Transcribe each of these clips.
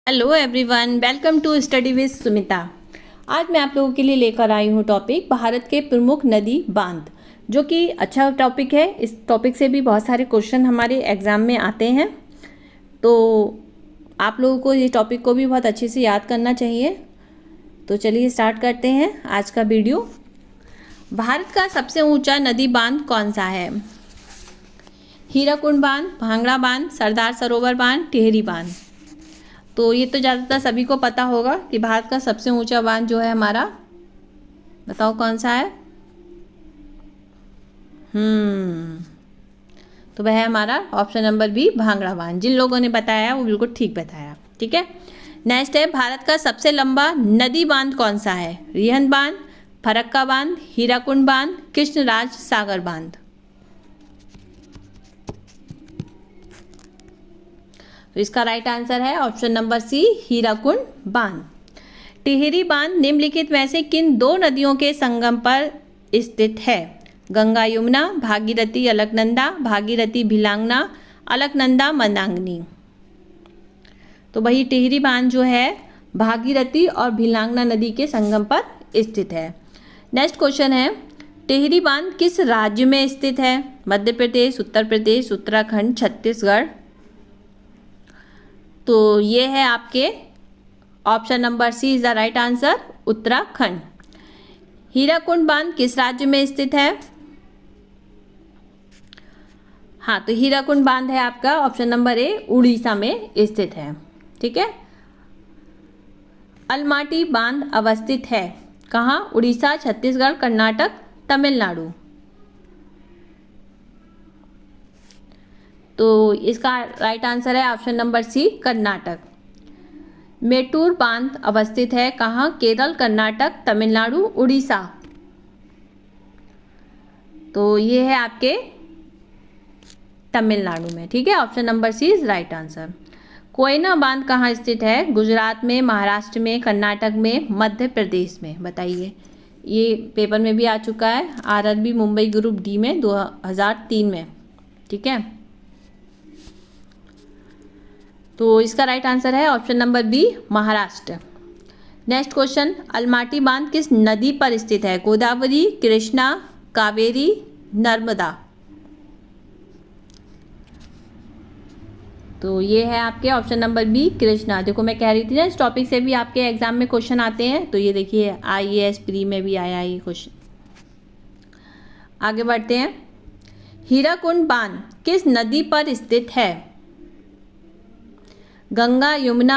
Hello everyone, welcome to study with Sumita. आज मैं आप लोगों के लिए लेकर आई हूँ टॉपिक भारत के प्रमुख नदी बांध, जो कि अच्छा टॉपिक है। इस टॉपिक से भी बहुत सारे क्वेश्चन हमारे एग्ज़ाम में आते हैं, तो आप लोगों को ये टॉपिक को भी बहुत अच्छे से याद करना चाहिए। तो चलिए स्टार्ट करते हैं आज का वीडियो। भारत का सबसे ऊंचा नदी बांध कौन सा है? हीराकुंड बांध, भांगड़ा बांध, सरदार सरोवर बांध, टिहरी बांध। तो ये तो ज़्यादातर सभी को पता होगा कि भारत का सबसे ऊंचा बांध जो है हमारा, बताओ कौन सा है? तो वह है हमारा ऑप्शन नंबर बी, भांगड़ा बांध। जिन लोगों ने बताया वो बिल्कुल ठीक बताया। ठीक है, नेक्स्ट है, भारत का सबसे लंबा नदी बांध कौन सा है? रिहंद बांध, फरक्का बांध, हीराकुंड बांध, कृष्णराज सागर बांध। तो इसका राइट आंसर है ऑप्शन नंबर सी, हीराकुंड बांध। टिहरी बांध निम्नलिखित में से किन दो नदियों के संगम पर स्थित है? गंगा यमुना, भागीरथी अलकनंदा, भागीरथी भिलांगना, अलकनंदा मंदाकिनी। तो वही टिहरी बांध जो है भागीरथी और भिलांगना नदी के संगम पर स्थित है। नेक्स्ट क्वेश्चन है, टिहरी बांध किस राज्य में स्थित है? मध्य प्रदेश, उत्तर प्रदेश, उत्तराखंड, छत्तीसगढ़। तो ये है आपके option number C is the right answer, Uttarakhand. Hirakud बांध किस राज्य में स्थित है? हाँ, तो हीराकुंड बांध है आपका ऑप्शन नंबर ए, उड़ीसा में स्थित है। ठीक है, अलमाटी बांध अवस्थित है कहाँ? उड़ीसा, छत्तीसगढ़, कर्नाटक, तमिलनाडु। तो इसका राइट आंसर है option number C, Karnataka. Mettur बांध अवस्थित है कहाँ? केरल, कर्नाटक, तमिलनाडु, उड़ीसा। तो ये है आपके तमिलनाडु में। ठीक है, option number C is right answer. Koyna बांध कहाँ स्थित है? गुजरात में, महाराष्ट्र में, कर्नाटक में, मध्य प्रदेश में। बताइए, ये पेपर में भी आ चुका है, आरआरबी मुंबई ग्रुप डी में 2003 में। ठीक है, तो इसका राइट आंसर है option number B, Maharashtra. Next question, Almatti बांध किस नदी पर स्थित है? गोदावरी, कृष्णा, कावेरी, नर्मदा। तो ये है आपके ऑप्शन नंबर बी, कृष्णा। देखो मैं कह रही थी ना, इस टॉपिक से भी आपके एग्जाम में क्वेश्चन आते हैं। तो ये देखिए IAS प्री में भी आया ये क्वेश्चन। आगे बढ़ते हैं, हीराकुंड बांध किस नदी पर स्थित है? गंगा, यमुना,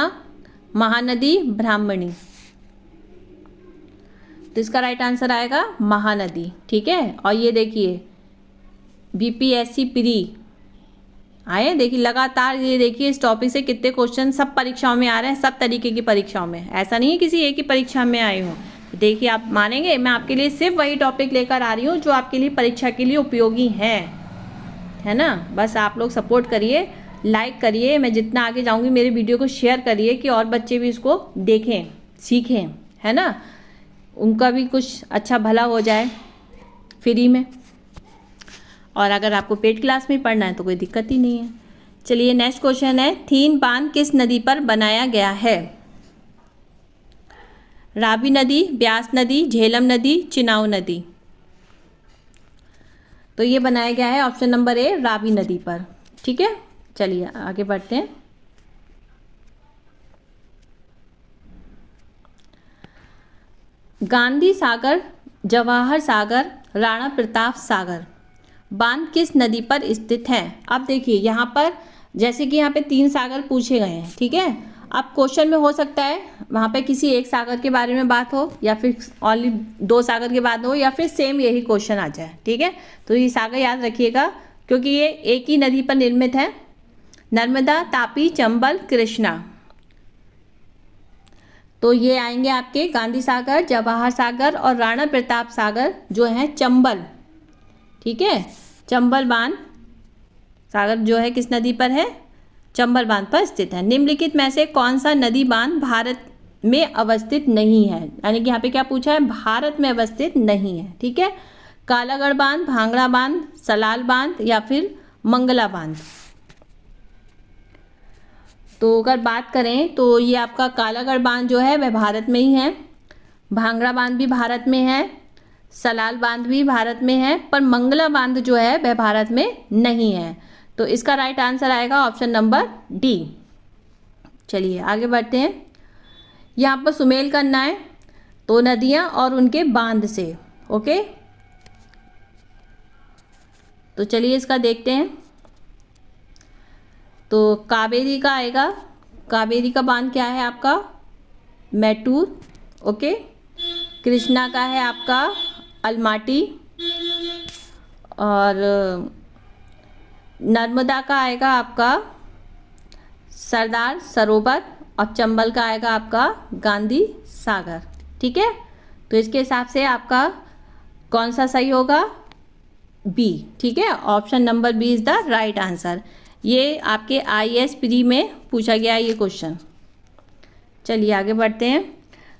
महानदी, ब्राह्मणी। तो इसका राइट आंसर आएगा महानदी। ठीक है, और ये देखिए BPSC प्री आए, देखिए लगातार, ये देखिए इस टॉपिक से कितने क्वेश्चन सब परीक्षाओं में आ रहे हैं, सब तरीके की परीक्षाओं में। ऐसा नहीं है किसी एक ही परीक्षा में आए हों। देखिए आप मानेंगे, मैं आपके लिए सिर्फ वही टॉपिक लेकर आ रही हूँ जो आपके लिए परीक्षा के लिए उपयोगी है ना। बस आप लोग सपोर्ट करिए, लाइक करिए, मैं जितना आगे जाऊंगी मेरे वीडियो को शेयर करिए कि और बच्चे भी इसको देखें, सीखें, है ना, उनका भी कुछ अच्छा भला हो जाए फ्री में। और अगर आपको पेड क्लास में पढ़ना है तो कोई दिक्कत ही नहीं है। चलिए नेक्स्ट क्वेश्चन है, थीन बांध किस नदी पर बनाया गया है? रावी नदी, ब्यास नदी, झेलम नदी, चिनाव नदी। तो ये बनाया गया है ऑप्शन नंबर ए, रावी नदी पर। ठीक है, चलिए आगे बढ़ते हैं। गांधी सागर, जवाहर सागर, राणा प्रताप सागर बांध किस नदी पर स्थित है? अब देखिए यहाँ पर, जैसे कि यहाँ पे 3 सागर पूछे गए हैं। ठीक है, अब क्वेश्चन में हो सकता है वहाँ पे किसी एक सागर के बारे में बात हो, या फिर ओनली 2 सागर की बात हो, या फिर सेम यही क्वेश्चन आ जाए। ठीक है, तो ये सागर याद रखिएगा, क्योंकि ये एक ही नदी पर निर्मित है, नर्मदा, तापी, चंबल, कृष्णा। तो ये आएंगे आपके गांधी सागर, जवाहर सागर और राणा प्रताप सागर जो है चंबल। ठीक है, चंबल बांध सागर जो है किस नदी पर है? चंबल बांध पर स्थित है। निम्नलिखित में से कौन सा नदी बांध भारत में अवस्थित नहीं है? यानी कि यहाँ पे क्या पूछा है, भारत में अवस्थित नहीं है। ठीक है, कालागढ़ बांध, भांगड़ा बांध, सलाल बांध या फिर मंगला बांध। तो अगर बात करें तो ये आपका कालागढ़ बांध जो है वह भारत में ही है, भांगड़ा बांध भी भारत में है, सलाल बांध भी भारत में है, पर मंगला बांध जो है वह भारत में नहीं है। तो इसका राइट आंसर आएगा ऑप्शन नंबर डी। चलिए आगे बढ़ते हैं। यहाँ पर सुमेल करना है, तो नदियाँ और उनके बांध से। ओके, तो चलिए इसका देखते हैं। तो कावेरी का आएगा, कावेरी का बांध क्या है आपका, मैटूर। ओके, कृष्णा का है आपका अलमाटी, और नर्मदा का आएगा आपका सरदार सरोवर, और चंबल का आएगा आपका गांधी सागर। ठीक है, तो इसके हिसाब से आपका कौन सा सही होगा, बी। ठीक है, option number B is the right answer. ये आपके IAS प्री में पूछा गया है ये क्वेश्चन। चलिए आगे बढ़ते हैं।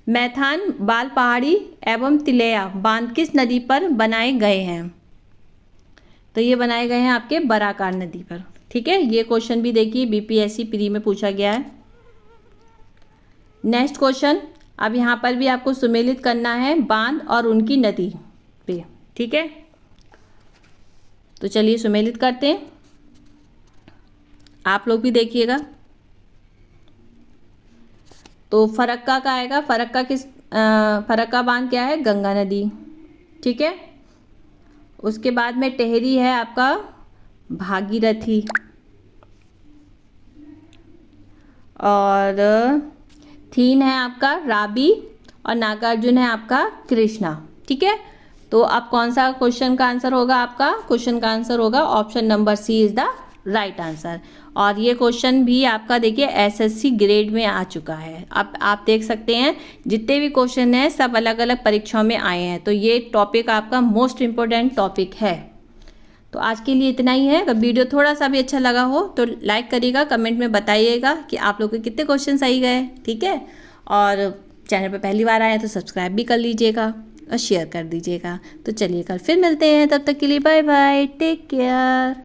मैथान, बाल पहाड़ी एवं तिलैया बांध किस नदी पर बनाए गए हैं? तो ये बनाए गए हैं आपके बराकार नदी पर। ठीक है, ये क्वेश्चन भी देखिए BPSC प्री में पूछा गया है। नेक्स्ट क्वेश्चन, अब यहाँ पर भी आपको सुमेलित करना है बांध और उनकी नदी पे। ठीक है, तो चलिए सुमेलित करते हैं, आप लोग भी देखिएगा। तो फरक्का का आएगा, फरक्का बांध क्या है, गंगा नदी। ठीक है, उसके बाद में टेहरी है आपका भागीरथी, और थीन है आपका राबी, और नागार्जुन है आपका कृष्णा। ठीक है, तो अब कौन सा क्वेश्चन का आंसर होगा आपका, क्वेश्चन का आंसर होगा option number C is the right answer. और ये क्वेश्चन भी आपका देखिए SSC ग्रेड में आ चुका है। अब आप देख सकते हैं जितने भी क्वेश्चन हैं सब अलग अलग परीक्षाओं में आए हैं, तो ये टॉपिक आपका मोस्ट इम्पोर्टेंट टॉपिक है। तो आज के लिए इतना ही है। अगर वीडियो थोड़ा सा भी अच्छा लगा हो तो लाइक करिएगा, कमेंट में बताइएगा कि आप लोग के कितने क्वेश्चन सही गए। ठीक है, और चैनल पर पहली बार आए हैं तो सब्सक्राइब भी कर लीजिएगा और शेयर कर दीजिएगा। तो चलिए कल फिर मिलते हैं, तब तक के लिए बाय बाय, टेक केयर।